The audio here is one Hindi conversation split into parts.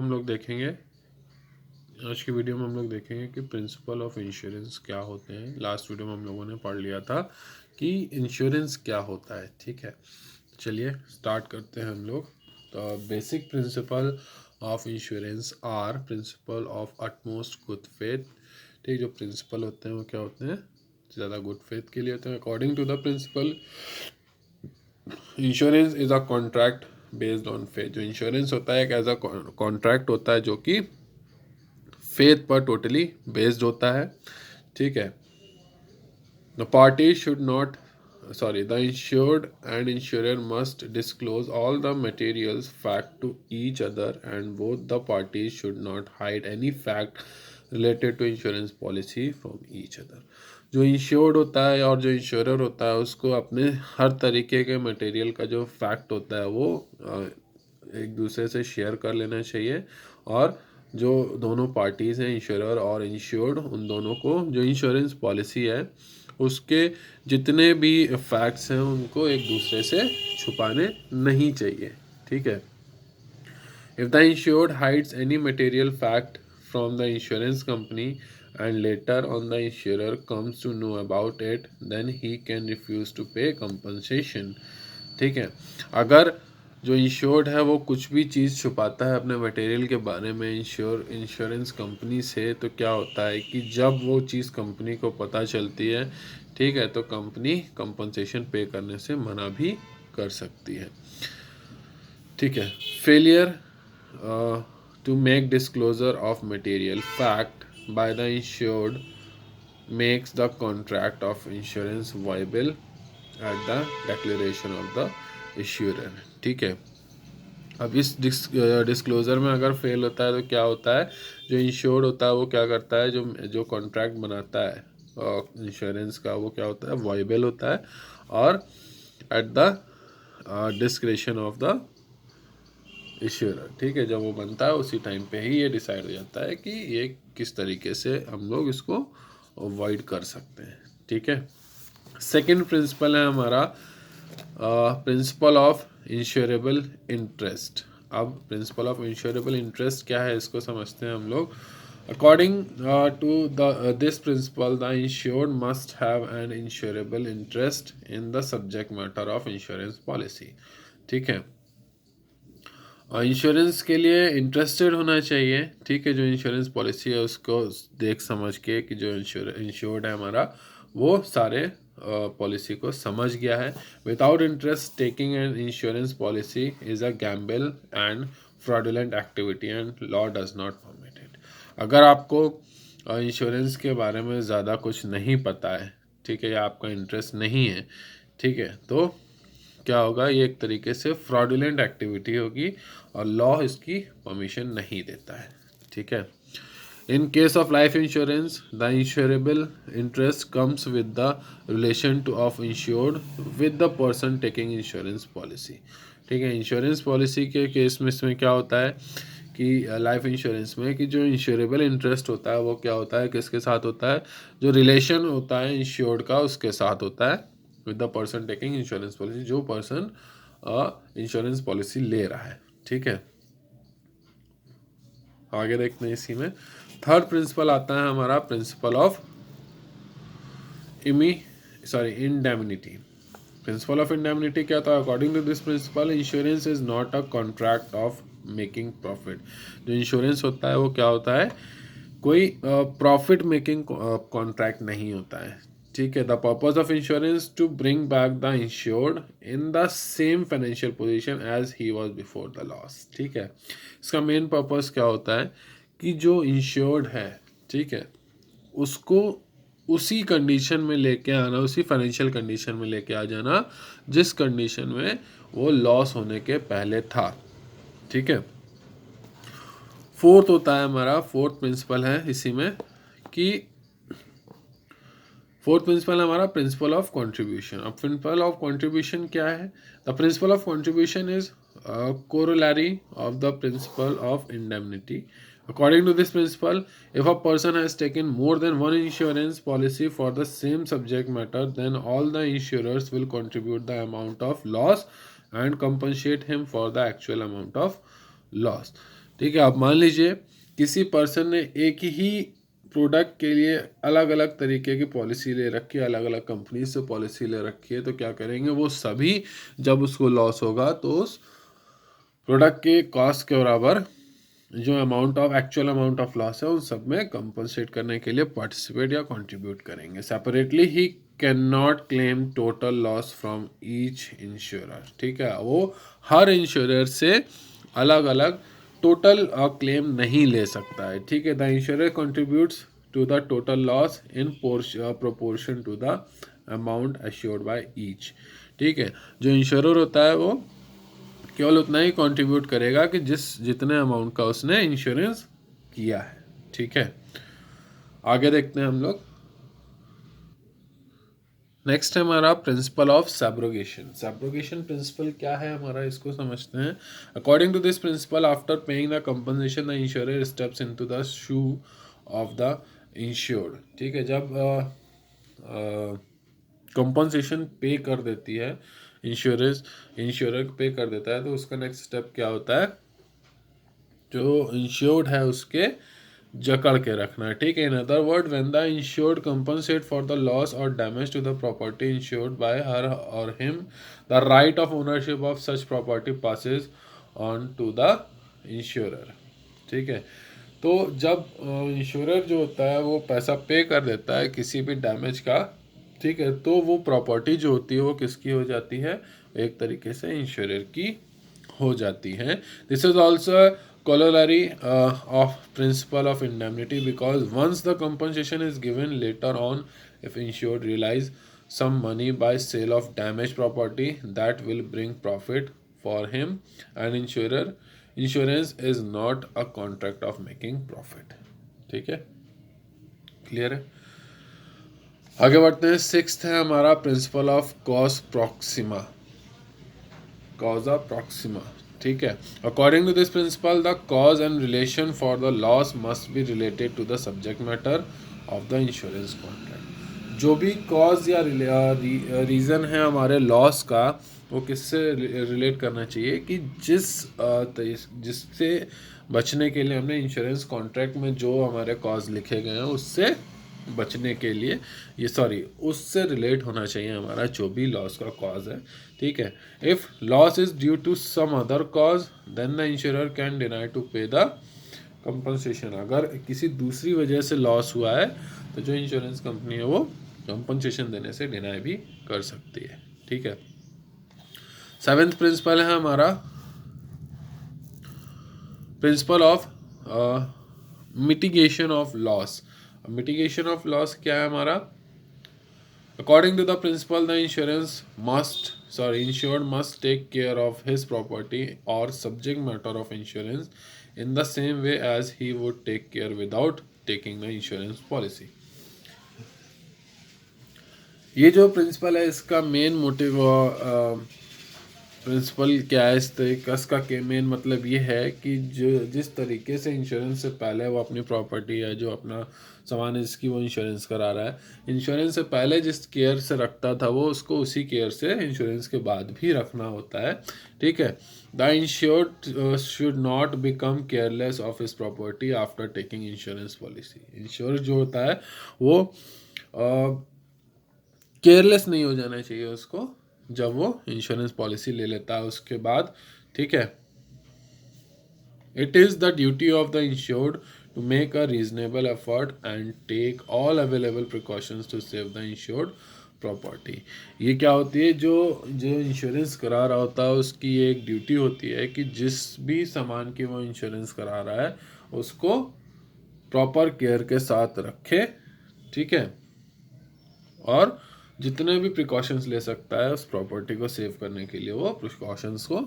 हम लोग देखेंगे आज की वीडियो में हम लोग देखेंगे कि प्रिंसिपल ऑफ इंश्योरेंस क्या होते हैं। लास्ट वीडियो में हम लोगों ने पढ़ लिया था कि इंश्योरेंस क्या होता है। ठीक है, चलिए स्टार्ट करते हैं हम लोग। तो basic principle of insurance are principle of utmost good faith. ठीक, जो प्रिंसिपल होते हैं वो क्या होते हैं, ज़्यादा गुड फेथ के लिए होते हैं। According to the principle insurance is a contract based on faith. जो इंश्योरेंस होता है एक एज अ कॉन्ट्रैक्ट होता है जो कि फेथ पर टोटली बेस्ड होता है। ठीक है, the party should not the insured and insurer must disclose all the materials fact to each other, and both the parties should not hide any fact related to insurance policy from each other। जो इंश्योर्ड होता है और जो इंश्योरर होता है उसको अपने हर तरीके के मटेरियल का जो फैक्ट होता है वो एक दूसरे से शेयर कर लेना चाहिए। और जो दोनों पार्टीज़ हैं, इंश्योरर और इंश्योर्ड, उन दोनों को जो इंश्योरेंस पॉलिसी है उसके जितने भी फैक्ट्स हैं उनको एक दूसरे से छुपाने नहीं चाहिए। ठीक है, if the insured hides any material fact from the insurance company and later on the insurer comes to know about it, then he can refuse to pay compensation। ठीक है, अगर जो इंश्योर्ड है वो कुछ भी चीज़ छुपाता है अपने मटेरियल के बारे में इंश्योरेंस कंपनी से, तो क्या होता है कि जब वो चीज़ कंपनी को पता चलती है, ठीक है, तो कंपनी कंपनसेशन पे करने से मना भी कर सकती है। ठीक है, failure to make disclosure of material fact by the insured makes the contract of insurance viable at the declaration of the issuer। ठीक है, अब इस डिस्क्लोजर में अगर फेल होता है तो क्या होता है, जो इंश्योर्ड होता है वो क्या करता है, जो जो कॉन्ट्रैक्ट बनाता है इंश्योरेंस का वो क्या होता है, वाइबल होता है और at the discretion of the ensure. ठीक है, जब वो बनता है उसी टाइम पे ही ये डिसाइड हो जाता है कि ये किस तरीके से हम लोग इसको अवॉइड कर सकते हैं। ठीक है, सेकंड प्रिंसिपल है हमारा प्रिंसिपल ऑफ इंश्योरेबल इंटरेस्ट। अब प्रिंसिपल ऑफ इंश्योरेबल इंटरेस्ट क्या है इसको समझते हैं हम लोग। According to this principle the insured must have an insurable interest in the subject matter of insurance policy. ठीक है, इंश्योरेंस के लिए इंटरेस्टेड होना चाहिए। ठीक है, जो इंश्योरेंस पॉलिसी है उसको देख समझ के कि जो इंश्योर्ड है हमारा वो सारे पॉलिसी को समझ गया है। Without interest taking an insurance policy is a gamble and fraudulent activity and law does not permit it. अगर आपको इंश्योरेंस के बारे में ज़्यादा कुछ नहीं पता है, ठीक है, या आपका इंटरेस्ट नहीं है, ठीक है, तो क्या होगा, ये एक तरीके से फ्रॉडुलेंट एक्टिविटी होगी और लॉ इसकी परमिशन नहीं देता है। ठीक है, in case of life insurance the insurable interest comes with the relation two of insured with the person taking insurance policy. ठीक है, इंश्योरेंस पॉलिसी के केस में इसमें क्या होता है कि लाइफ इंश्योरेंस में कि जो इंश्योरेबल इंटरेस्ट होता है वो क्या होता है, किसके साथ होता है, जो रिलेशन होता है इंश्योर्ड का उसके साथ होता है with the person taking insurance policy, जो पर्सन इंश्योरेंस पॉलिसी ले रहा है। ठीक है, आगे देखते हैं इसी में। थर्ड प्रिंसिपल आता है हमारा principle of indemnity. Principle of indemnity क्या था, according to this principle insurance is not a contract of making profit. जो इंश्योरेंस होता है वो क्या होता है, कोई प्रॉफिट मेकिंग कॉन्ट्रैक्ट नहीं होता है। ठीक है, the purpose of insurance to bring back the insured in the same financial position as he was before the loss. ठीक है, इसका मेन पर्पज क्या होता है कि जो इंश्योर्ड है, ठीक है, उसको उसी कंडीशन में लेके आना, उसी फाइनेंशियल कंडीशन में लेके आ जाना जिस कंडीशन में वो लॉस होने के पहले था। ठीक है, फोर्थ होता है हमारा, फोर्थ प्रिंसिपल है इसी में कि फोर्थ प्रिंसिपल हमारा प्रिंसिपल ऑफ कंट्रीब्यूशन। अब प्रिंसिपल ऑफ कंट्रीब्यूशन क्या है, the principle of contribution is corollary of the principle of indemnity। According to this principle, if a person has taken more than one insurance policy for the same subject matter, then all the insurers will contribute the amount of loss and compensate him for the actual amount of loss। ठीक है। आप मान लीजिए किसी पर्सन ने एक ही प्रोडक्ट के लिए अलग अलग तरीके की पॉलिसी ले रखी है, अलग अलग कंपनी से पॉलिसी ले रखी है, तो क्या करेंगे वो सभी, जब उसको लॉस होगा तो उस प्रोडक्ट के कॉस्ट के बराबर जो amount of actual amount of loss है उन सब में कंपनसेट करने के लिए पार्टिसिपेट या कंट्रीब्यूट करेंगे। Separately he can not claim total loss from each insurer. ठीक है, वो हर इंश्योरर से अलग अलग टोटल क्लेम नहीं ले सकता है। ठीक है, the insurer contributes to the total loss in proportion to the amount assured by each. ठीक है, जो इंश्योरर होता है वो केवल उतना ही कंट्रीब्यूट करेगा कि जितने अमाउंट का उसने इंश्योरेंस किया है। ठीक है, आगे देखते हैं हम लोग। नेक्स्ट है हमारा principle of subrogation. Subrogation principle क्या है हमारा, इसको समझते हैं। According to this principle, after paying the compensation the insurer steps into the shoe of the insured. ठीक है, जब कंपनसेशन पे कर देती है इंश्योरर पे कर देता है, तो उसका नेक्स्ट स्टेप क्या होता है, जो इंश्योर्ड है उसके जकड़ के रखना है। ठीक है, in other word, when the insured compensate for the loss or damage to the property insured by her or him, the right of ownership of such property passes on to the insurer. ठीक है, तो जब इंश्योरर जो होता है वो पैसा पे कर देता है किसी भी डैमेज का, ठीक है, तो वो प्रॉपर्टी जो होती है वो किसकी हो जाती है, एक तरीके से इंश्योरर की हो जाती है। This is also corollary of principle of indemnity, because once the compensation is given later on, if insured realize some money by sale of damaged property, that will bring profit for him, and insurance is not a contract of making profit। ठीक है, क्लियर है। आगे बढ़ते हैं। सिक्स्थ है हमारा principle of cause proxima. Causa proxima. ठीक है, according to this principle the cause and relation for the loss must be related to the subject matter of the insurance contract. जो भी कॉज या रीज़न है हमारे लॉस का, वो किससे रिलेट करना चाहिए कि जिससे बचने के लिए हमने इंश्योरेंस कॉन्ट्रैक्ट में जो हमारे कॉज लिखे गए हैं उससे बचने के लिए उससे रिलेट होना चाहिए हमारा जो भी लॉस का कॉज है। ठीक है, if loss is due to some other cause then the insurer can deny to pay the compensation. अगर किसी दूसरी वजह से लॉस हुआ है तो जो इंश्योरेंस कंपनी है वो कंपनसेशन देने से डिनाई भी कर सकती है। ठीक है, सेवेंथ प्रिंसिपल है हमारा principle of mitigation of loss. Mitigation of loss क्या है हमारा, according to the principle the insured must take care of his property or subject matter of insurance in the same way as he would take care without taking the insurance policy। ये जो प्रिंसिपल है इसका मेन मोटिव प्रिंसिपल क्या है, इस तरीके इसका मेन मतलब ये है कि जिस तरीके से इंश्योरेंस से पहले वो अपनी प्रॉपर्टी या जो अपना सामान है जिसकी वो इंश्योरेंस करा रहा है, इंश्योरेंस से पहले जिस केयर से रखता था वो उसको उसी केयर से इंश्योरेंस के बाद भी रखना होता है। ठीक है, the insured should not become careless of his property after taking insurance policy. Ensure जो होता है वो केयरलेस नहीं हो जाना चाहिए उसको जब वो इंश्योरेंस पॉलिसी ले लेता है उसके बाद। ठीक है, it is the duty of the insured to make a reasonable effort and take all available precautions to save the insured property. ये क्या होती है, जो इंश्योरेंस करा रहा होता है उसकी ये एक ड्यूटी होती है कि जिस भी सामान की वो इंश्योरेंस करा रहा है उसको प्रॉपर केयर के साथ रखे। ठीक है, और जितने भी प्रिकॉशंस ले सकता है उस प्रॉपर्टी को सेव करने के लिए वो प्रिकॉशंस को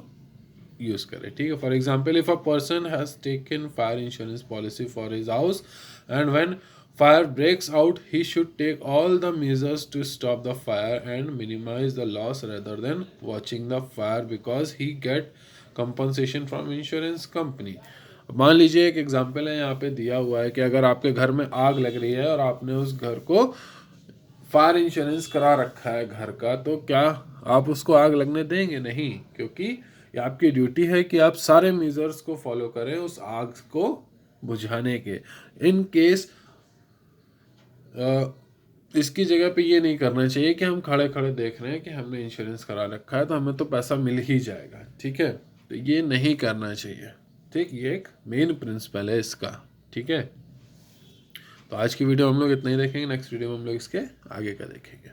यूज़ करे। ठीक है, for example if a person has taken fire insurance policy for his house and when fire breaks out he should take all the measures to stop the fire and minimise the loss rather than watching the fire because he get compensation from insurance company. मान लीजिए एक एग्जाम्पल है यहाँ पे दिया हुआ है कि अगर आपके घर में आग लग रही है और आपने उस घर को फायर इंश्योरेंस करा रखा है घर का, तो क्या आप उसको आग लगने देंगे? नहीं, क्योंकि ये आपकी ड्यूटी है कि आप सारे मेजर्स को फॉलो करें उस आग को बुझाने के। इन केस इसकी जगह पे ये नहीं करना चाहिए कि हम खड़े खड़े देख रहे हैं कि हमने इंश्योरेंस करा रखा है तो हमें तो पैसा मिल ही जाएगा, ठीक है, तो ये नहीं करना चाहिए। ठीक, ये एक मेन प्रिंसिपल है इसका। ठीक है, तो आज की वीडियो हम लोग इतना ही देखेंगे, नेक्स्ट वीडियो में हम लोग इसके आगे का देखेंगे।